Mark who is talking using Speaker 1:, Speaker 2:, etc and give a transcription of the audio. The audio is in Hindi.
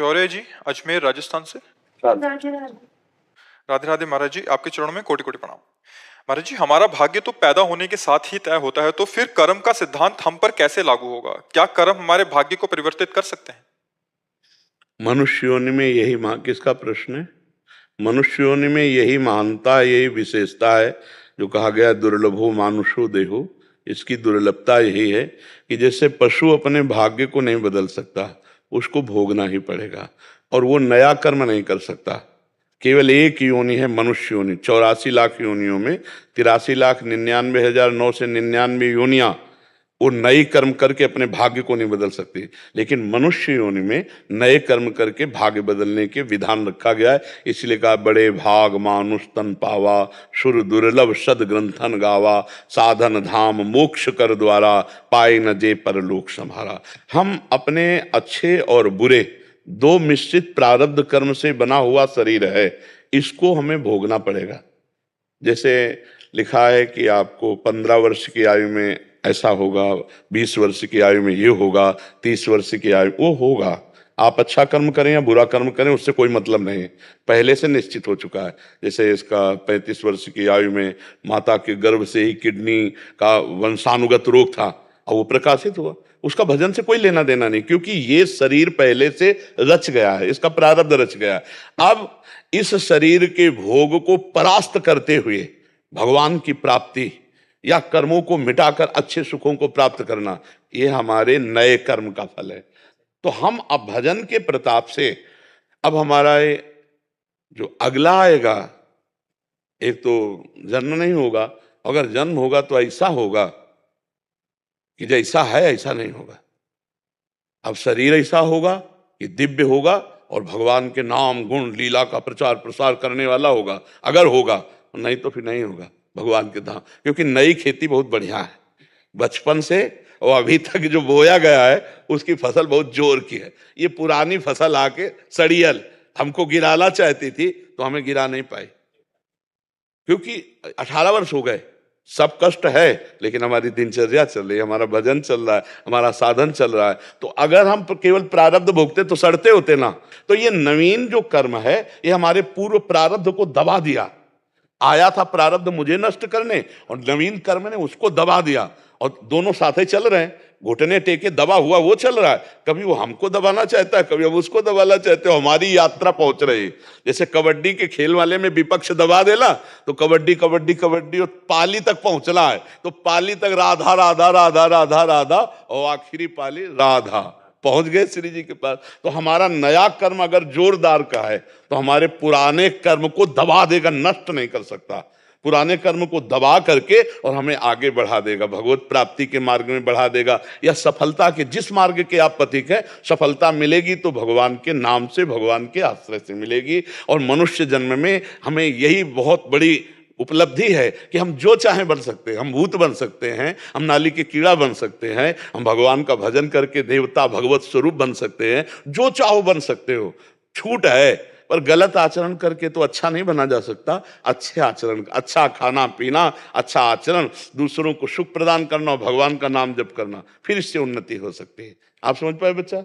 Speaker 1: शौर्य जी, अजमेर राजस्थान से।
Speaker 2: राधे
Speaker 1: राधे राधे महाराज जी, आपके चरणों में कोटि कोटि प्रणाम। महाराज जी, हमारा भाग्य तो पैदा होने के साथ ही तय होता है, तो फिर कर्म का सिद्धांत हम पर कैसे लागू होगा? क्या कर्म हमारे भाग्य को परिवर्तित कर सकते हैं?
Speaker 3: मनुष्य योनि में यही किसका प्रश्न है? मनुष्य योनि में यही महानता, यही विशेषता है जो कहा गया दुर्लभो मानुषो देहो। इसकी दुर्लभता यही है कि जैसे पशु अपने भाग्य को नहीं बदल सकता, उसको भोगना ही पड़ेगा और वो नया कर्म नहीं कर सकता। केवल एक योनि है मनुष्य योनि। 84 लाख योनियों में 83,99,999 योनियां वो नई कर्म करके अपने भाग्य को नहीं बदल सकती, लेकिन मनुष्य योनि में नए कर्म करके भाग्य बदलने के विधान रखा गया है। इसलिए कहा बड़े भाग मानुष तन पावा, सुर दुर्लभ सद ग्रंथन गावा, साधन धाम मोक्ष कर द्वारा, पाए न जे परलोक संभारा। हम अपने अच्छे और बुरे दो मिश्रित प्रारब्ध कर्म से बना हुआ शरीर है, इसको हमें भोगना पड़ेगा। जैसे लिखा है कि आपको 15 वर्ष की आयु में ऐसा होगा, 20 वर्ष की आयु में ये होगा, 30 वर्ष की आयु वो होगा। आप अच्छा कर्म करें या बुरा कर्म करें उससे कोई मतलब नहीं, पहले से निश्चित हो चुका है। जैसे इसका 35 वर्ष की आयु में माता के गर्भ से ही किडनी का वंशानुगत रोग था और वो प्रकाशित हुआ, उसका भजन से कोई लेना देना नहीं, क्योंकि ये शरीर पहले से रच गया है, इसका प्रारब्ध रच गया है। अब इस शरीर के भोग को परास्त करते हुए भगवान की प्राप्ति या कर्मों को मिटाकर अच्छे सुखों को प्राप्त करना, ये हमारे नए कर्म का फल है। तो हम अब भजन के प्रताप से अब हमारा जो अगला आएगा, एक तो जन्म नहीं होगा, अगर जन्म होगा तो ऐसा होगा कि जैसा है ऐसा नहीं होगा। अब शरीर ऐसा होगा कि दिव्य होगा और भगवान के नाम गुण लीला का प्रचार प्रसार करने वाला होगा, अगर होगा, नहीं तो फिर नहीं होगा भगवान के धाम। क्योंकि नई खेती बहुत बढ़िया है, बचपन से और अभी तक जो बोया गया है उसकी फसल बहुत जोर की है। ये पुरानी फसल आके सड़ियल हमको गिराना चाहती थी तो हमें गिरा नहीं पाई, क्योंकि 18 वर्ष हो गए, सब कष्ट है, लेकिन हमारी दिनचर्या चल रही है, हमारा भजन चल रहा है, हमारा साधन चल रहा है। तो अगर हम केवल प्रारब्ध भोगते तो सड़ते होते ना। तो ये नवीन जो कर्म है ये हमारे पूर्व प्रारब्ध को दबा दिया। आया था प्रारब्ध मुझे नष्ट करने और नवीन कर्म ने उसको दबा दिया, और दोनों साथ ही चल रहे हैं, घुटने टेके दबा हुआ वो चल रहा है। कभी वो हमको दबाना चाहता है, कभी हम उसको दबाना चाहते हो, हमारी यात्रा पहुंच रही है। जैसे कबड्डी के खेल वाले में विपक्ष दबा देला तो कबड्डी कबड्डी कबड्डी और पाली तक पहुंचना है, तो पाली तक राधा राधा राधा राधा राधा और आखिरी पाली राधा, पहुंच गए श्री जी के पास। तो हमारा नया कर्म अगर जोरदार का है तो हमारे पुराने कर्म को दबा देगा, नष्ट नहीं कर सकता। पुराने कर्म को दबा करके और हमें आगे बढ़ा देगा, भगवत प्राप्ति के मार्ग में बढ़ा देगा, या सफलता के जिस मार्ग के आप पथिक है, सफलता मिलेगी तो भगवान के नाम से, भगवान के आश्रय से मिलेगी। और मनुष्य जन्म में हमें यही बहुत बड़ी उपलब्धि है कि हम जो चाहें बन सकते हैं। हम भूत बन सकते हैं, हम नाली के कीड़ा बन सकते हैं, हम भगवान का भजन करके देवता भगवत स्वरूप बन सकते हैं, जो चाहो बन सकते हो, छूट है। पर गलत आचरण करके तो अच्छा नहीं बना जा सकता। अच्छे आचरण, अच्छा खाना पीना, अच्छा आचरण, दूसरों को सुख प्रदान करना और भगवान का नाम जप करना, फिर इससे उन्नति हो सकती है। आप समझ पाए बच्चा?